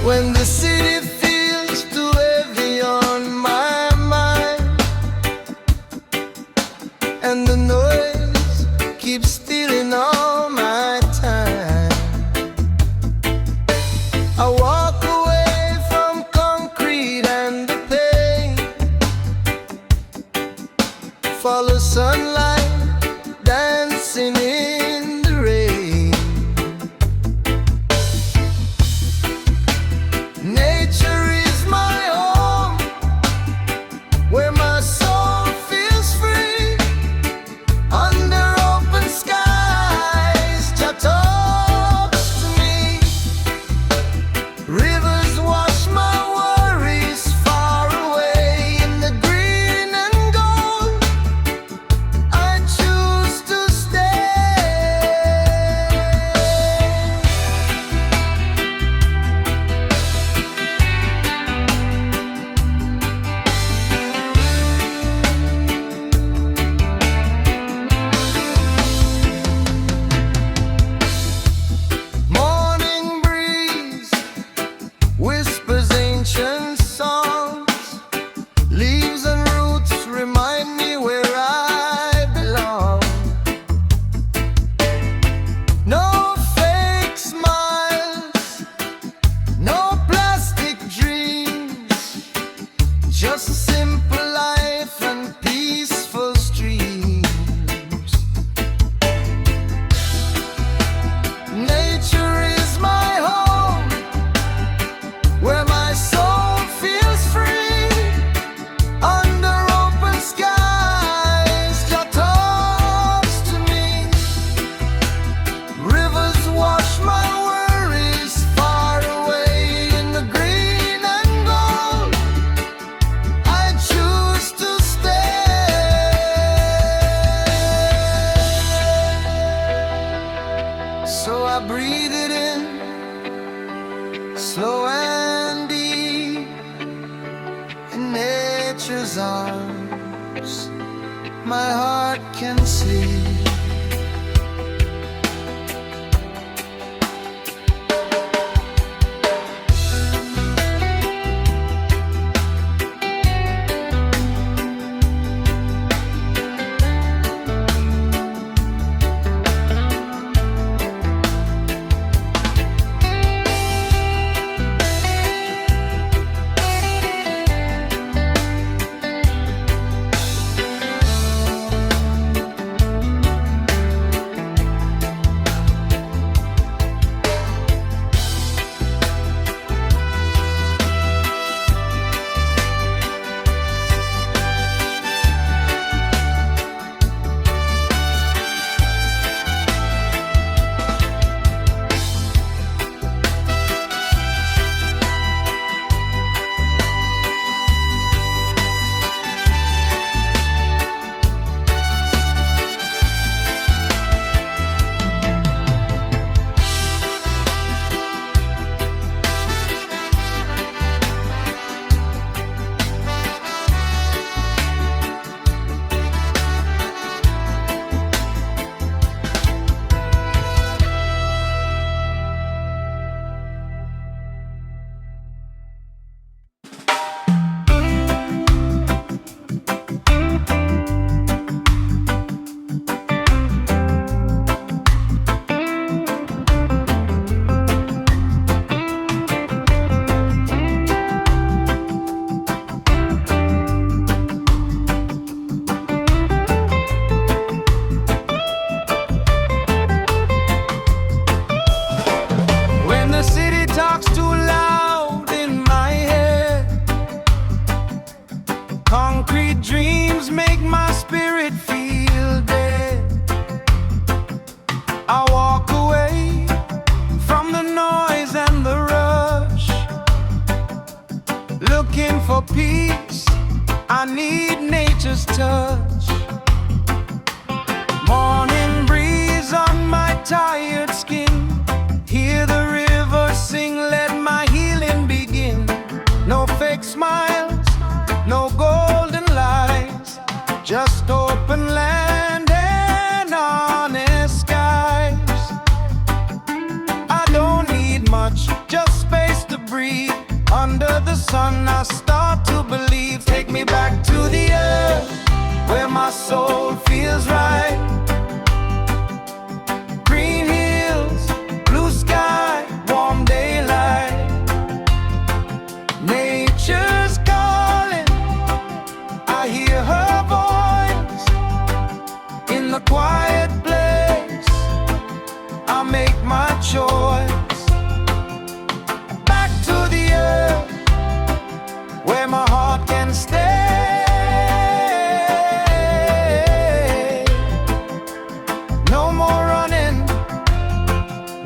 When the city feels too heavy on my mind, and the noise keeps stealing all my time, I walk away from concrete and the pain, follow sunlight dancing in the rain. Nature is my home, where my soul feels free. Under open skies, Jah talks to me. Rivers wash my worries far away. In the green and gold, I choose to stay. Morning breeze whispers ancient songs. Leaves and roots remind me where I belong. No fake smiles, no plastic dreams, just a simple life and peaceful streams. Nature is my home, where my soul feels free. Under open skies, Jah talks to me. Rivers wash my worries far away. In the green and gold, I choose to stay. So I breathe it in, slow and deep, in nature's arms, my heart can sleep. When the city talks too loud in my head, concrete dreams make my spirit feel dead. I walk away from the noise and the rush, looking for peace. I need nature's touch. Morning breeze on my tired skin, hear the river sing, let my healing begin. No fake smiles, no golden lights, just open land and honest skies. I don't need much, just space to breathe. sun, I start to believe. Take me back to the earth, where my soul feels right. Green hills, blue sky, warm daylight. Nature's calling, I hear her voice. In the quiet place, I make my choice. Back to the earth, where my heart can stay. No more running,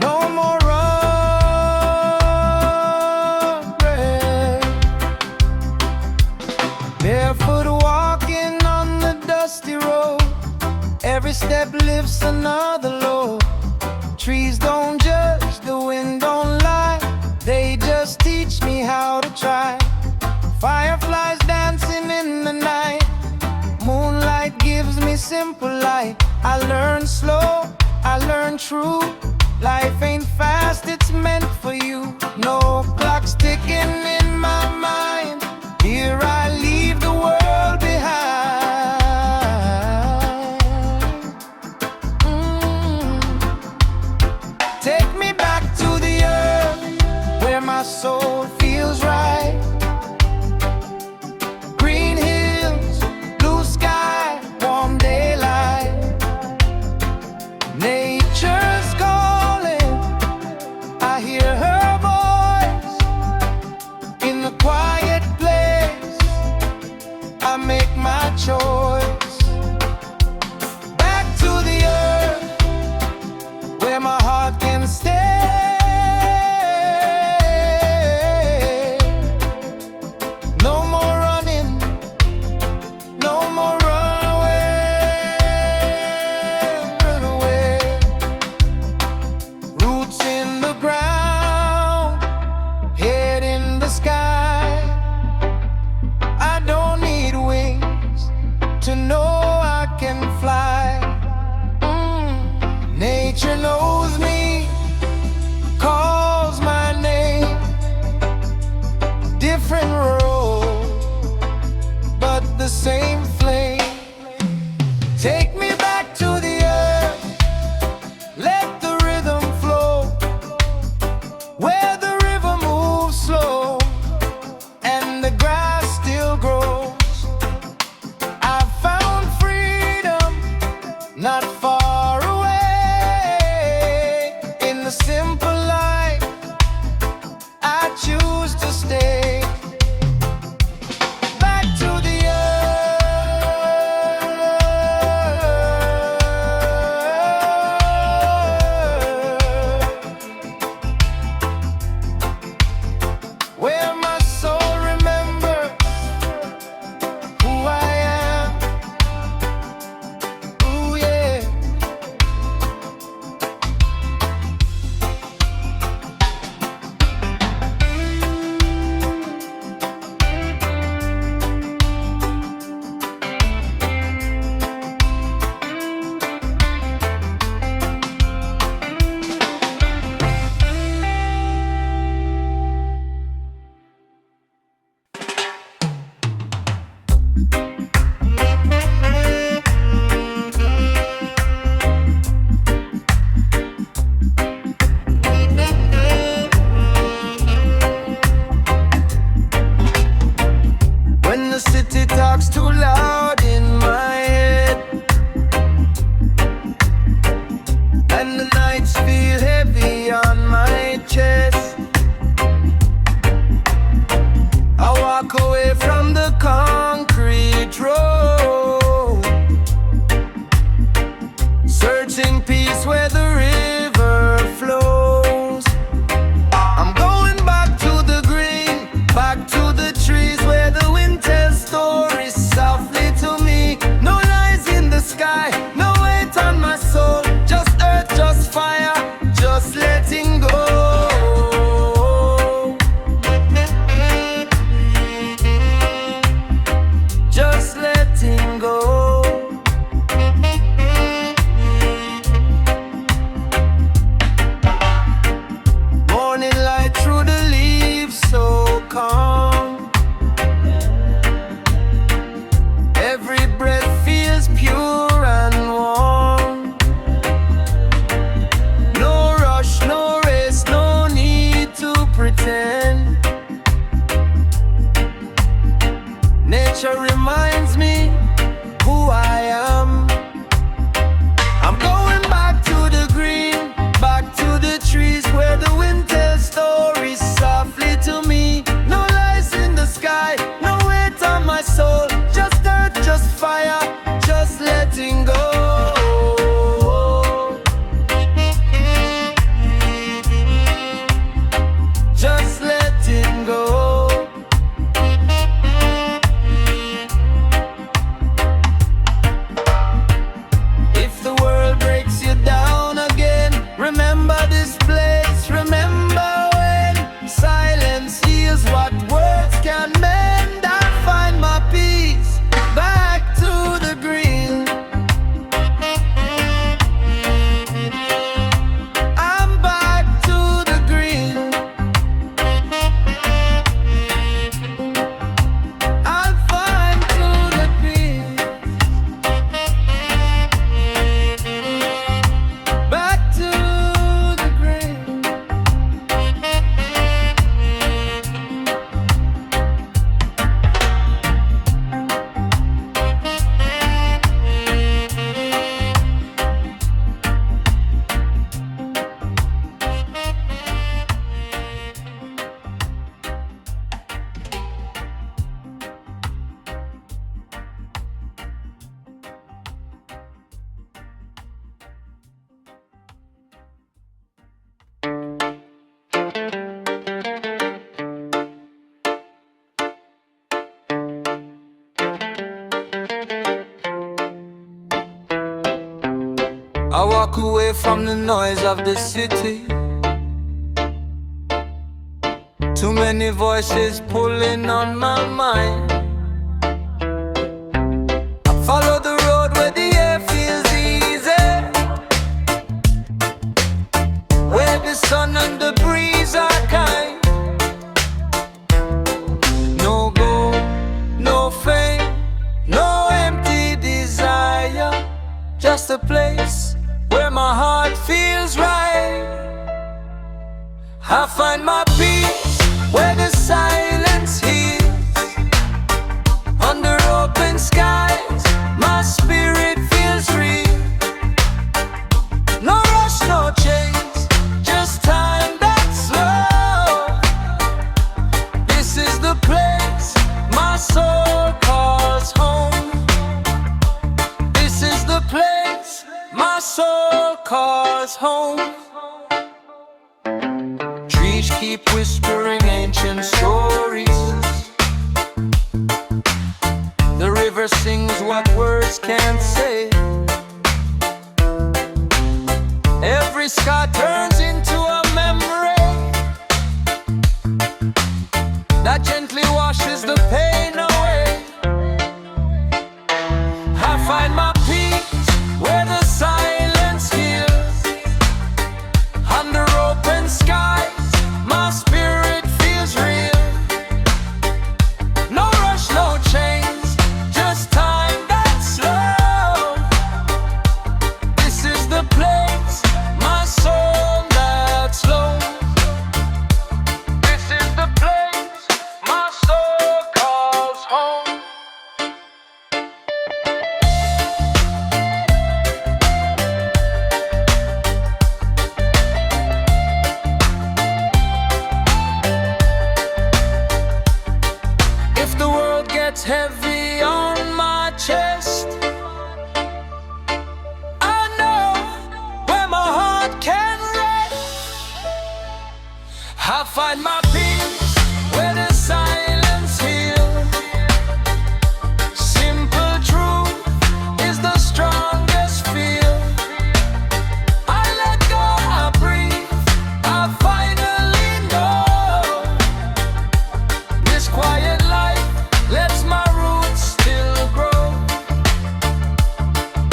no more running. Barefoot walking on the dusty road, every step lifts another load. Trees don't judge, the wind don't lie, they just teach me how to try. Fireflies dancing in the night, moonlight gives me simple light. I learn slow, I learn true. Life ain't fast, it's meant for you. No clock's ticking in my mind. Here I leave the world behind. Take me back to the earth, where my soul feels right. Green hills, blue sky, warm daylight. Nature's calling, I hear her voice. In the quiet place, I make my choice. Back to the earth, where my heart can stay. nature reminds me who I am. I'm going back to the green, back to the trees where the wind tells stories softly to me. No lies in the sky, no weight on my soul, just earth, just fire, just letting go. Just letting go. If the world breaks you down again, remember this place, remember when silence heals what words can mend. I'll find my peace back to the green. I'm back to the green. I'll find to the peace. Back to the green. I walk away from the noise of the city. Too many voices pulling on my mind. I follow the road where the air feels easy, where the sun and the breeze are kind. No gold, no fame, no empty desire, just a place where my heart feels right. I find my peace where the silence heals. Under open skies, my spirit feels real. No rush, no chase, just time that's slow. This is the place my soul calls home. This is the place my soul calls home. Trees keep whispering ancient stories. The river sings what words can't say. Every scar turns into a memory that gently washes the pain away. I find my peace where the silence heals. Under open skies, my spirit feels real. No rush, no chains, just time that's slow. This is the place, my soul that's slow. This is the place, my soul calls home. If the world gets heavy on my chest, I know where my heart can rest. I find my peace where the silence heals. Simple truth is the strongest feel. I let go, I breathe, I finally know. This quiet life lets my roots still grow.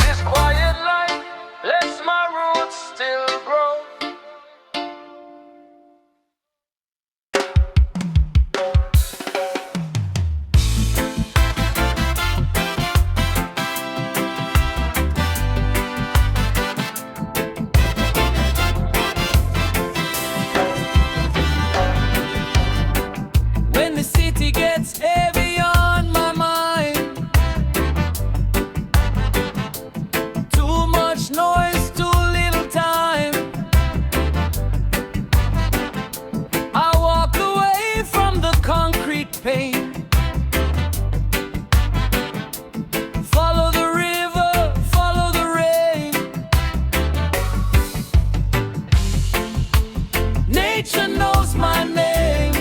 This quiet life lets my roots still grow. Nature knows my name.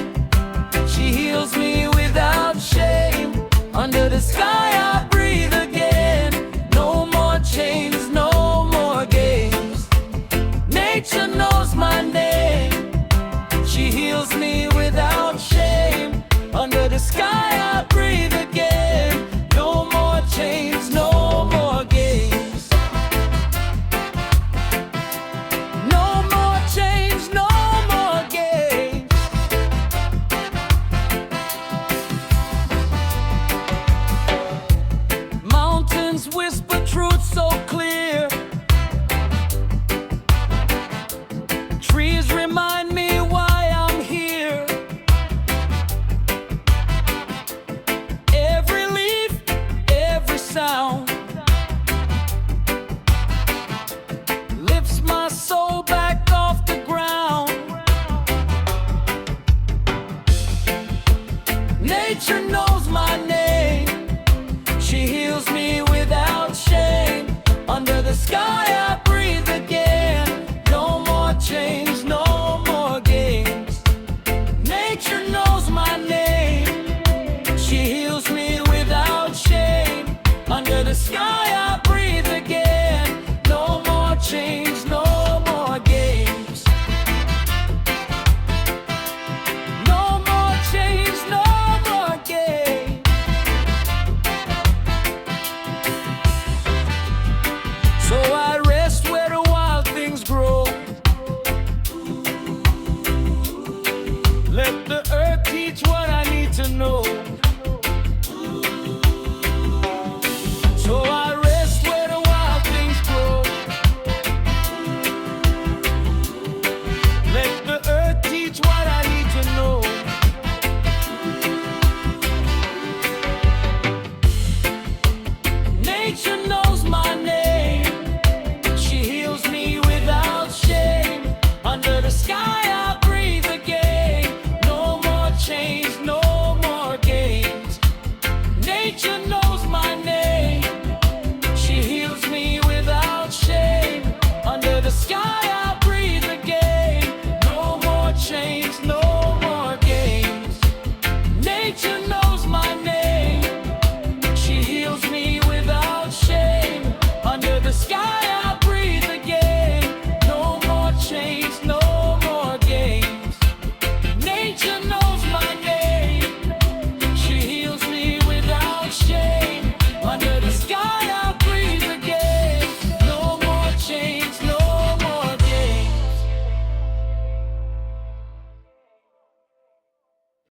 She heals me without shame. Under the sky I breathe again. No more chains, no more games. Nature knows my name. She heals me without shame. Under the sky I breathe again. No more chains, no more games. No more chains, no more games. Mountains whisper truth so clear. Trees remind me why I'm here. Every leaf, every sound lifts my soul back off the ground. Nature knows my name. She heals me without shame. Under the sky I breathe again. No more chains, no more games. Nature knows my name. She heals me without shame. Under the sky I breathe again. No more chains, no more games. No more chains, no more games. So I rest where the wild things grow. Let the earth teach what I need to know.